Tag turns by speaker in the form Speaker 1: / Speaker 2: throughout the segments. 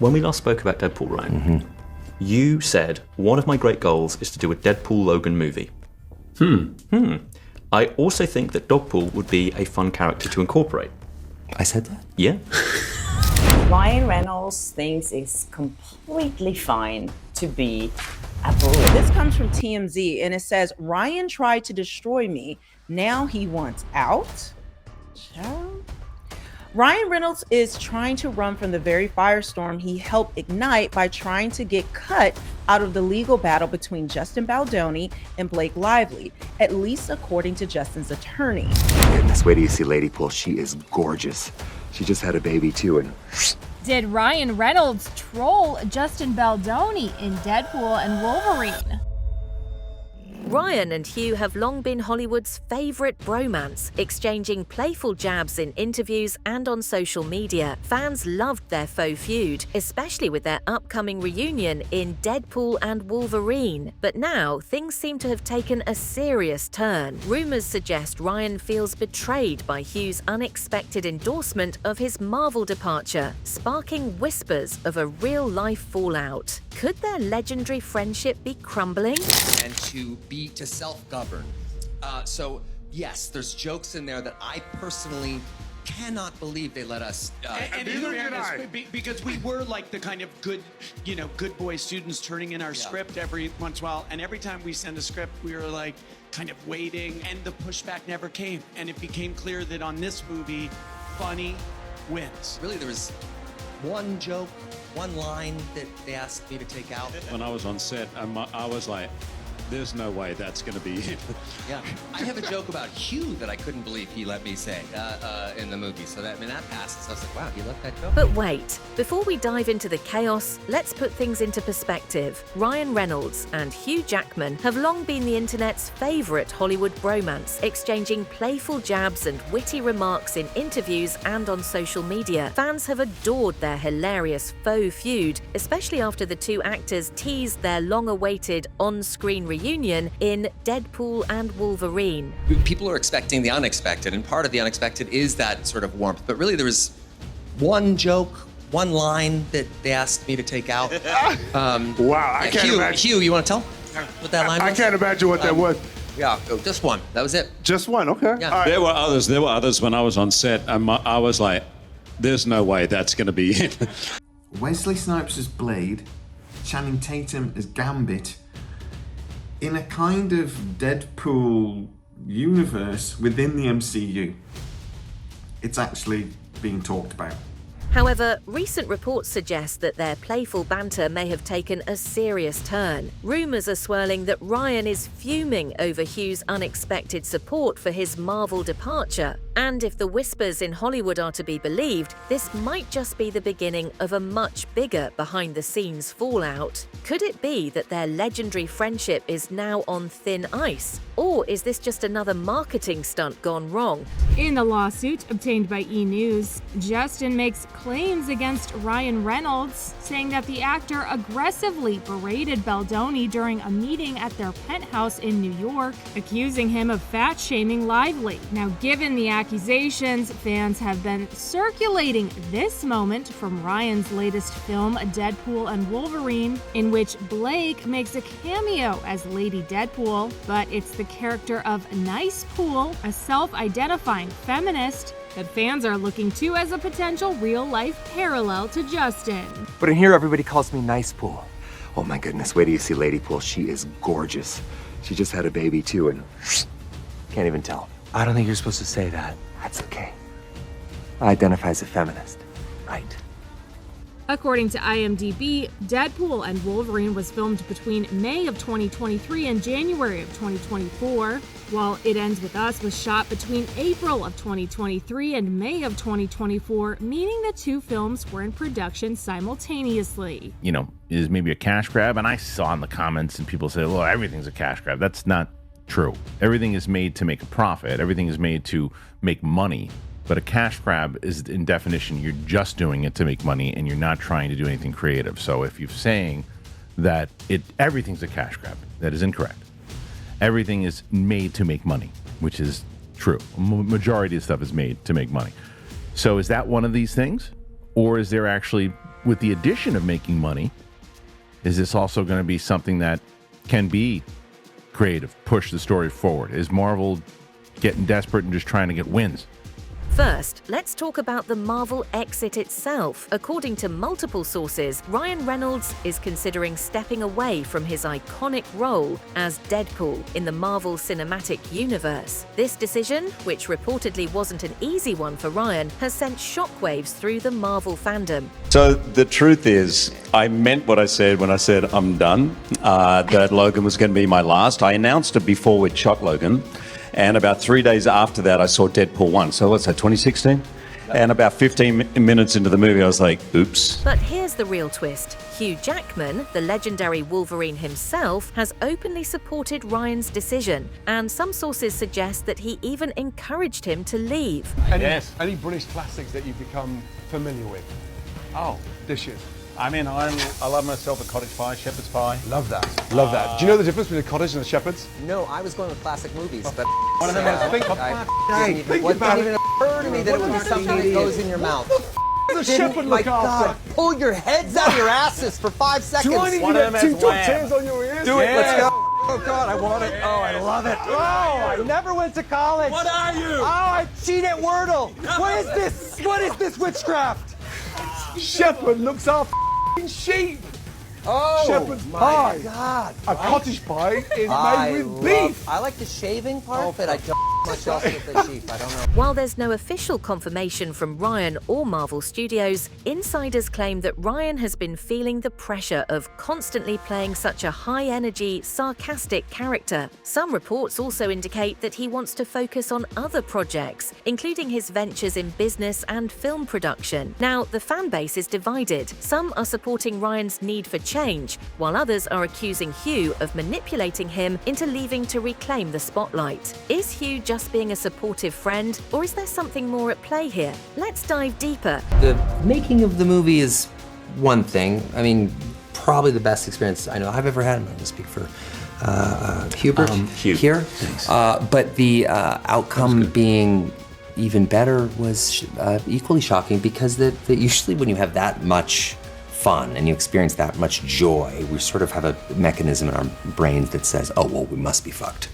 Speaker 1: When we last spoke about Deadpool, Ryan, you said one of my great goals is to do a Deadpool-Logan movie. I also think that Dogpool would be a fun character to incorporate.
Speaker 2: I said that?
Speaker 1: Yeah.
Speaker 3: Ryan Reynolds thinks it's completely fine to be a bully.
Speaker 4: This comes from TMZ, and it says, Ryan tried to destroy me. Now he wants out? Child? Ryan Reynolds is trying to run from the very firestorm he helped ignite by trying to get cut out of the legal battle between Justin Baldoni and Blake Lively, at least according to Justin's attorney.
Speaker 2: Goodness, wait till you see Lady Pool. She is gorgeous. She just had a baby too, and
Speaker 5: Did Ryan Reynolds troll Justin Baldoni in Deadpool and Wolverine?
Speaker 6: Ryan and Hugh have long been Hollywood's favourite bromance, exchanging playful jabs in interviews and on social media. Fans loved their faux feud, especially with their upcoming reunion in Deadpool and Wolverine. But now, things seem to have taken a serious turn. Rumours suggest Ryan feels betrayed by Hugh's unexpected endorsement of his Marvel departure, sparking whispers of a real-life fallout. Could their legendary friendship be crumbling?
Speaker 7: And to self-govern. So yes, there's jokes in there that I personally cannot believe they let us.
Speaker 8: And in fairness, because we were like the kind of good, good boy students turning in our script every once in a while, and every time we send a script, we were like kind of waiting, and the pushback never came. And it became clear that on this movie, funny wins.
Speaker 7: Really, there was one joke, one line that they asked me to take out.
Speaker 9: When I was on set, I was like, there's no way that's going to be it.
Speaker 7: Yeah, I have a joke about Hugh that I couldn't believe he let me say in the movie. So that passed. So I was like, wow, he loved that joke.
Speaker 6: But wait, before we dive into the chaos, let's put things into perspective. Ryan Reynolds and Hugh Jackman have long been the internet's favourite Hollywood bromance, exchanging playful jabs and witty remarks in interviews and on social media. Fans have adored their hilarious faux feud, especially after the two actors teased their long-awaited on-screen reunion in Deadpool and Wolverine.
Speaker 7: People are expecting the unexpected, and part of the unexpected is that sort of warmth. But really, there was one joke, one line that they asked me to take out.
Speaker 10: Wow, I can't imagine.
Speaker 7: Hugh, you want to tell what that line was?
Speaker 10: I can't imagine what that was.
Speaker 7: Yeah, just one. That was it.
Speaker 10: Just one, okay.
Speaker 7: Yeah.
Speaker 10: Right.
Speaker 9: There were others when I was on set, and I was like, there's no way that's going to be it.
Speaker 11: Wesley Snipes as Blade, Channing Tatum as Gambit, in a kind of Deadpool universe within the MCU. It's actually being talked about.
Speaker 6: However, recent reports suggest that their playful banter may have taken a serious turn. Rumours are swirling that Ryan is fuming over Hugh's unexpected support for his Marvel departure. And if the whispers in Hollywood are to be believed, this might just be the beginning of a much bigger behind-the-scenes fallout. Could it be that their legendary friendship is now on thin ice? Or is this just another marketing stunt gone wrong?
Speaker 5: In the lawsuit obtained by E! News, Justin makes claims against Ryan Reynolds, saying that the actor aggressively berated Baldoni during a meeting at their penthouse in New York, accusing him of fat-shaming Lively. Now, given the accusations, fans have been circulating this moment from Ryan's latest film, Deadpool and Wolverine, in which Blake makes a cameo as Lady Deadpool, but it's the character of Nice Pool, a self-identifying feminist, that fans are looking to as a potential real-life parallel to Justin.
Speaker 2: But in here, everybody calls me Nice Pool. Oh my goodness, wait till you see Lady Pool. She is gorgeous. She just had a baby too, and can't even tell. I don't think you're supposed to say that. That's okay. I identify as a feminist, right?
Speaker 5: According to IMDb, Deadpool and Wolverine was filmed between May of 2023 and January of 2024, while It Ends With Us was shot between April of 2023 and May of 2024, meaning the two films were in production simultaneously.
Speaker 12: Is maybe a cash grab, and I saw in the comments and people say, well, everything's a cash grab. That's not true. Everything is made to make a profit. Everything is made to make money. But a cash grab is, in definition, you're just doing it to make money and you're not trying to do anything creative. So if you're saying that everything's a cash grab, that is incorrect. Everything is made to make money, which is true. Majority of stuff is made to make money. So is that one of these things? Or is there actually with the addition of making money, is this also going to be something that can be creative, push the story forward? Is Marvel getting desperate and just trying to get wins?
Speaker 6: First, let's talk about the Marvel exit itself. According to multiple sources, Ryan Reynolds is considering stepping away from his iconic role as Deadpool in the Marvel Cinematic Universe. This decision, which reportedly wasn't an easy one for Ryan, has sent shockwaves through the Marvel fandom.
Speaker 9: So the truth is, I meant what I said when I said I'm done, that Logan was going to be my last. I announced it before we'd shot Logan. And about 3 days after that, I saw Deadpool 1. So what's that, 2016? And about 15 minutes into the movie, I was like, oops.
Speaker 6: But here's the real twist. Hugh Jackman, the legendary Wolverine himself, has openly supported Ryan's decision. And some sources suggest that he even encouraged him to leave.
Speaker 10: Any British classics that you've become familiar with?
Speaker 13: Oh,
Speaker 10: Dishes.
Speaker 13: I mean, I love myself a cottage pie, shepherd's pie.
Speaker 10: Love that. Love that. Do you know the difference between a cottage and a shepherd's?
Speaker 14: No, I was going with classic movies, but
Speaker 10: One of them has
Speaker 14: think about it. Even occur to me that it would be something that goes in your mouth.
Speaker 10: Does a shepherd look after?
Speaker 14: Pull your heads out of your asses for 5 seconds.
Speaker 10: Do I need to get 2 top 10s on your ears?
Speaker 14: Do it. Let's go. Oh God, I want it. Oh, I love it. Oh, I never went to college.
Speaker 13: What are you?
Speaker 14: Oh, I cheat at Wordle. What is this? What is this witchcraft?
Speaker 10: Shepherd looks after sheep.
Speaker 14: Oh,
Speaker 10: shepherd's
Speaker 14: my
Speaker 10: pie.
Speaker 14: God.
Speaker 10: A cottage pie is made with beef.
Speaker 14: I like the shaving part, but I don't much else with the sheep. I don't know.
Speaker 6: While there's no official confirmation from Ryan or Marvel Studios, insiders claim that Ryan has been feeling the pressure of constantly playing such a high-energy, sarcastic character. Some reports also indicate that he wants to focus on other projects, including his ventures in business and film production. Now, the fan base is divided. Some are supporting Ryan's need for change, while others are accusing Hugh of manipulating him into leaving to reclaim the spotlight. Is Hugh just being a supportive friend, or is there something more at play here? Let's dive deeper.
Speaker 14: The making of the movie is one thing. I mean, probably the best experience I know I've ever had. I'm going to speak for Hubert here. But the outcome being even better was equally shocking, because that usually when you have that much fun and you experience that much joy, we sort of have a mechanism in our brains that says, oh, well, we must be fucked.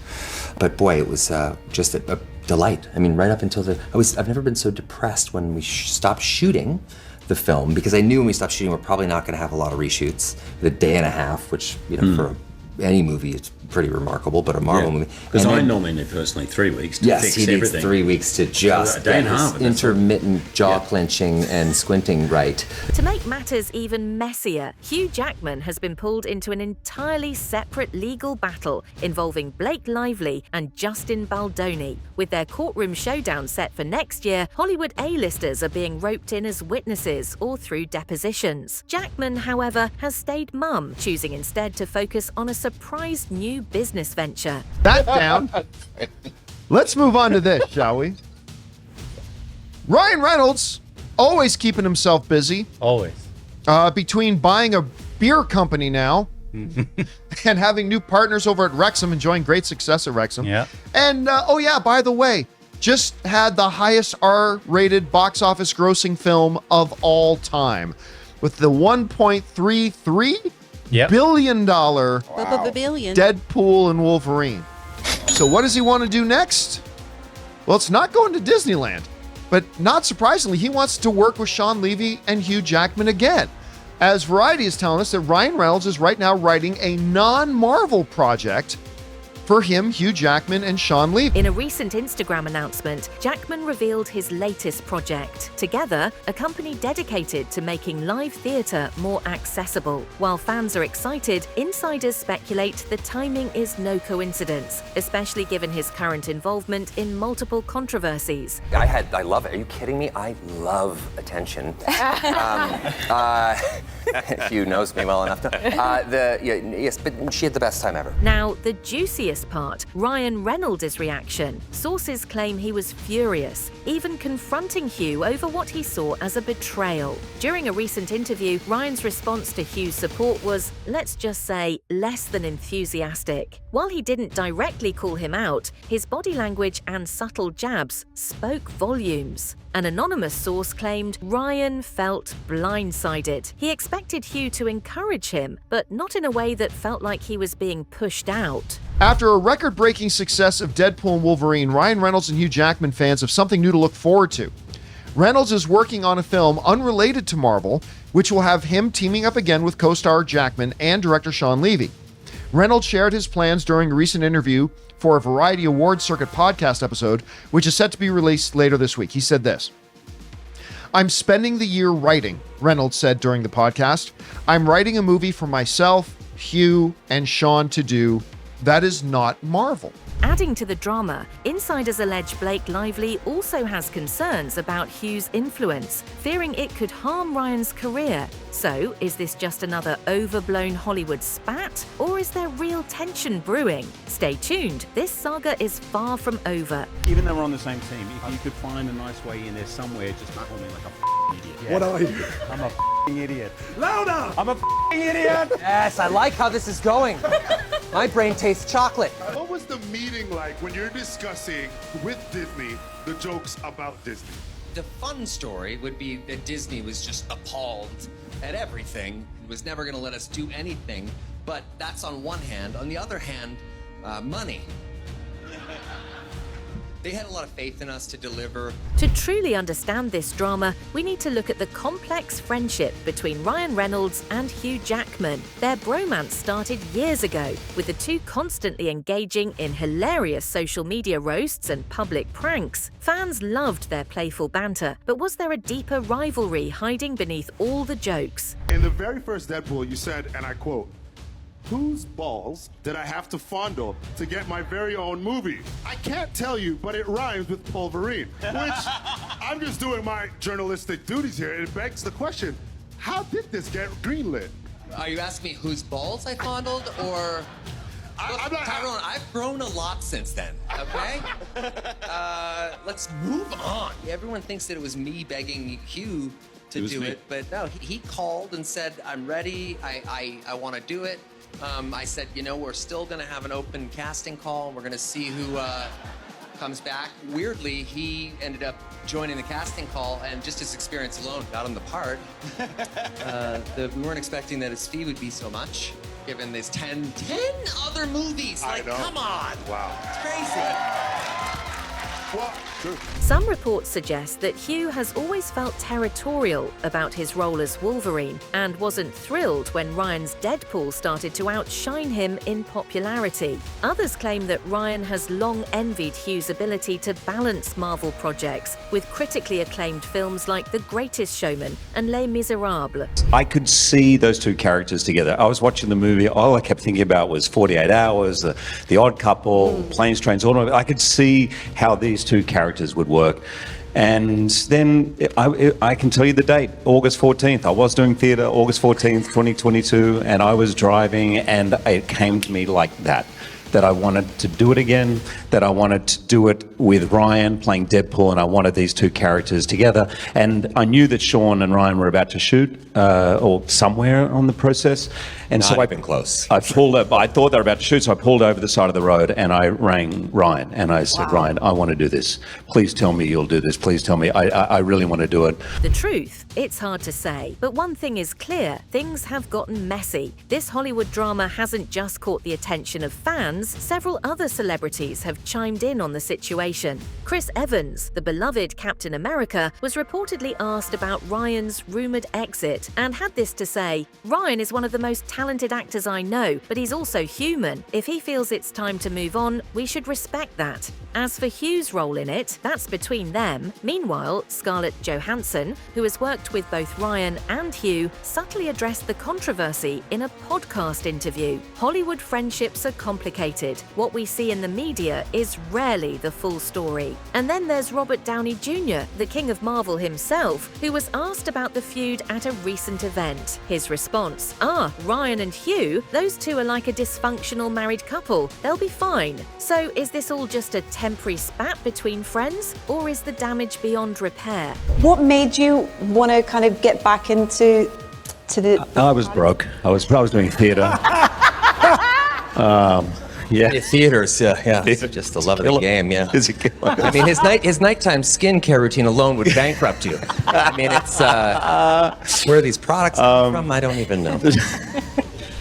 Speaker 14: But boy, it was just a delight. I mean, right up until I've never been so depressed when we stopped shooting the film, because I knew when we stopped shooting, we're probably not going to have a lot of reshoots. The day and a half, which, you know, for any movie, it's pretty remarkable, but a Marvel movie.
Speaker 9: Because I normally need personally 3 weeks to fix
Speaker 14: he needs
Speaker 9: everything.
Speaker 14: 3 weeks to just get his intermittent jaw clenching and squinting right.
Speaker 6: To make matters even messier, Hugh Jackman has been pulled into an entirely separate legal battle involving Blake Lively and Justin Baldoni. With their courtroom showdown set for next year, Hollywood A-listers are being roped in as witnesses or through depositions. Jackman, however, has stayed mum, choosing instead to focus on a surprise new business venture.
Speaker 15: That down. Let's move on to this, shall we? Ryan Reynolds, always keeping himself busy.
Speaker 13: Always.
Speaker 15: Between buying a beer company now and having new partners over at Wrexham, enjoying great success at Wrexham.
Speaker 13: Yeah.
Speaker 15: And, oh yeah, by the way, just had the highest R-rated box office grossing film of all time with the $1.33 billion Deadpool and Wolverine. So what does he want to do next? Well, it's not going to Disneyland, but not surprisingly, he wants to work with Sean Levy and Hugh Jackman again. As Variety is telling us that Ryan Reynolds is right now writing a non-Marvel project for him, Hugh Jackman, and Sean Levy.
Speaker 6: In a recent Instagram announcement, Jackman revealed his latest project. Together, a company dedicated to making live theatre more accessible. While fans are excited, insiders speculate the timing is no coincidence, especially given his current involvement in multiple controversies.
Speaker 2: I love it. Are you kidding me? I love attention. Hugh knows me well enough. Yes, but she had the best time ever.
Speaker 6: Now, the juiciest hilarious part, Ryan Reynolds' reaction. Sources claim he was furious, even confronting Hugh over what he saw as a betrayal. During a recent interview, Ryan's response to Hugh's support was, let's just say, less than enthusiastic. While he didn't directly call him out, his body language and subtle jabs spoke volumes. An anonymous source claimed Ryan felt blindsided. He expected Hugh to encourage him, but not in a way that felt like he was being pushed out.
Speaker 15: After a record-breaking success of Deadpool and Wolverine, Ryan Reynolds and Hugh Jackman fans have something new to look forward to. Reynolds is working on a film unrelated to Marvel, which will have him teaming up again with co-star Jackman and director Shawn Levy. Reynolds shared his plans during a recent interview for a Variety Awards Circuit podcast episode, which is set to be released later this week. He said this: "I'm spending the year writing," Reynolds said during the podcast. "I'm writing a movie for myself, Hugh, and Shawn to do. That is not Marvel."
Speaker 6: Adding to the drama, insiders allege Blake Lively also has concerns about Hugh's influence, fearing it could harm Ryan's career. So, is this just another overblown Hollywood spat, or is there real tension brewing? Stay tuned, this saga is far from over.
Speaker 13: Even though we're on the same team, if you could find a nice way in there somewhere, just call me like a idiot. Yeah.
Speaker 10: What are you?
Speaker 13: I'm a idiot.
Speaker 10: Louder!
Speaker 13: I'm a idiot!
Speaker 14: Yes, I like how this is going. My brain tastes chocolate.
Speaker 16: What was the meeting like when you're discussing with Disney the jokes about Disney?
Speaker 7: The fun story would be that Disney was just appalled at everything, was never going to let us do anything, but that's on one hand. On the other hand, money. They had a lot of faith in us to deliver.
Speaker 6: To truly understand this drama, we need to look at the complex friendship between Ryan Reynolds and Hugh Jackman. Their bromance started years ago, with the two constantly engaging in hilarious social media roasts and public pranks. Fans loved their playful banter, but was there a deeper rivalry hiding beneath all the jokes?
Speaker 16: In the very first Deadpool, you said, and I quote, "Whose balls did I have to fondle to get my very own movie? I can't tell you, but it rhymes with Wolverine." Which, I'm just doing my journalistic duties here. It begs the question, how did this get greenlit?
Speaker 7: Are you asking me whose balls I fondled, or... Look, Tyrone, I've grown a lot since then, okay? Let's move on. Everyone thinks that it was me begging Hugh to do it, but no, he called and said, "I'm ready, I want to do it." I said, you know, we're still going to have an open casting call. We're going to see who comes back. Weirdly, he ended up joining the casting call, and just his experience alone got him the part. We weren't expecting that his fee would be so much, given there's 10 other movies. Like, come on.
Speaker 16: Wow.
Speaker 7: It's crazy.
Speaker 16: Well, sure.
Speaker 6: Some reports suggest that Hugh has always felt territorial about his role as Wolverine and wasn't thrilled when Ryan's Deadpool started to outshine him in popularity. Others claim that Ryan has long envied Hugh's ability to balance Marvel projects with critically acclaimed films like The Greatest Showman and Les Miserables.
Speaker 9: I could see those two characters together. I was watching the movie, all I kept thinking about was 48 Hours, The Odd Couple, Planes, Trains, Automobiles. I could see how these two characters would work. And then I can tell you the date, August 14th. I was doing theatre, August 14th, 2022, and I was driving, and it came to me like that I wanted to do it again, that I wanted to do it with Ryan playing Deadpool, and I wanted these two characters together. And I knew that Shawn and Ryan were about to shoot, or somewhere on the process. And so I've been close. I pulled up, I thought they were about to shoot, so I pulled over the side of the road and I rang Ryan and I said, "Ryan, I want to do this. Please tell me you'll do this. Please tell me. I really want to do it."
Speaker 6: The truth, it's hard to say, but one thing is clear, things have gotten messy. This Hollywood drama hasn't just caught the attention of fans, several other celebrities have chimed in on the situation. Chris Evans, the beloved Captain America, was reportedly asked about Ryan's rumoured exit and had this to say: "Ryan is one of the most talented actors I know, but he's also human. If he feels it's time to move on, we should respect that." As for Hugh's role in it, that's between them. Meanwhile, Scarlett Johansson, who has worked with both Ryan and Hugh, subtly addressed the controversy in a podcast interview. Hollywood friendships are complicated. exaggerated. What we see in the media is rarely the full story. And then there's Robert Downey Jr., the king of Marvel himself, who was asked about the feud at a recent event. His response, Ryan and Hugh, those two are like a dysfunctional married couple. They'll be fine. So is this all just a temporary spat between friends, or is the damage beyond repair?
Speaker 17: What made you want to kind of get back into the...
Speaker 9: I was broke. I was doing theatre. Yeah,
Speaker 14: theaters. Yeah. Just the love of the game. Yeah. I mean, his nighttime skincare routine alone would bankrupt you. I mean, it's where are these products come from? I don't even know.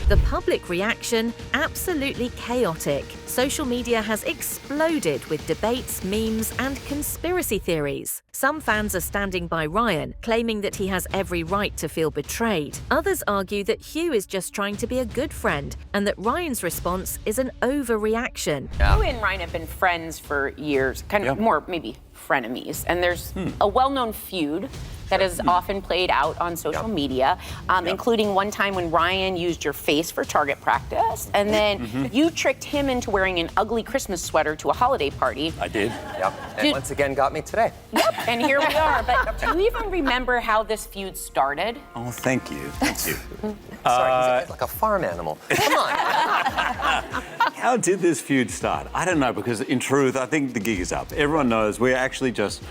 Speaker 6: The public reaction, absolutely chaotic. Social media has exploded with debates, memes, and conspiracy theories. Some fans are standing by Ryan, claiming that he has every right to feel betrayed. Others argue that Hugh is just trying to be a good friend, and that Ryan's response is an overreaction.
Speaker 18: Hugh and Ryan have been friends for years, kind of more maybe frenemies, and there's a well-known feud that is often played out on social media, including one time when Ryan used your face for target practice, and then you tricked him into wearing an ugly Christmas sweater to a holiday party.
Speaker 9: I did.
Speaker 14: Yep. And once again got me today.
Speaker 18: Yep. And here we are. But do you even remember how this feud started?
Speaker 9: Oh, thank you. Thank you.
Speaker 14: Sorry, he's like a farm animal. Come on.
Speaker 9: How did this feud start? I don't know, because in truth, I think the gig is up. Everyone knows we're actually just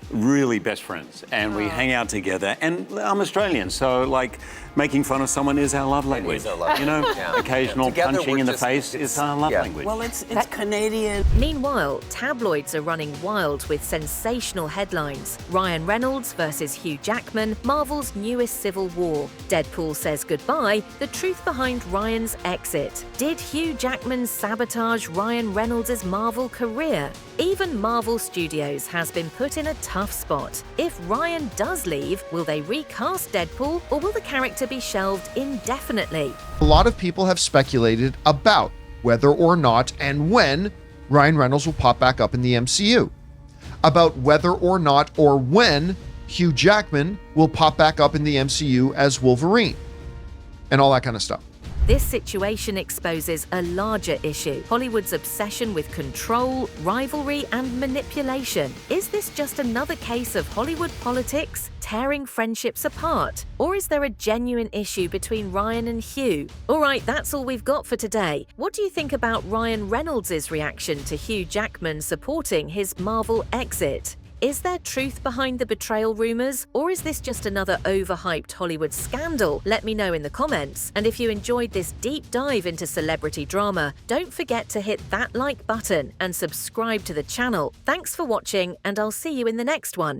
Speaker 9: really best friends, and we hang out together. And I'm Australian, so like making fun of someone is our love language. You know, occasional punching in the face is our love language.
Speaker 19: Well, it's Canadian.
Speaker 6: Meanwhile, tabloids are running wild with sensational headlines. Ryan Reynolds versus Hugh Jackman, Marvel's newest civil war. Deadpool says goodbye, the truth behind Ryan's exit. Did Hugh Jackman sabotage Ryan Reynolds' Marvel career? Even Marvel Studios has been put in a tough spot. If Ryan does leave, will they recast Deadpool, or will the character be shelved indefinitely?
Speaker 15: A lot of people have speculated about whether or not and when Ryan Reynolds will pop back up in the MCU, about whether or not or when Hugh Jackman will pop back up in the MCU as Wolverine, and all that kind of stuff.
Speaker 6: This situation exposes a larger issue: Hollywood's obsession with control, rivalry, and manipulation. Is this just another case of Hollywood politics tearing friendships apart? Or is there a genuine issue between Ryan and Hugh? Alright, that's all we've got for today. What do you think about Ryan Reynolds' reaction to Hugh Jackman supporting his Marvel exit? Is there truth behind the betrayal rumors, or is this just another overhyped Hollywood scandal? Let me know in the comments. And if you enjoyed this deep dive into celebrity drama, don't forget to hit that like button and subscribe to the channel. Thanks for watching, and I'll see you in the next one.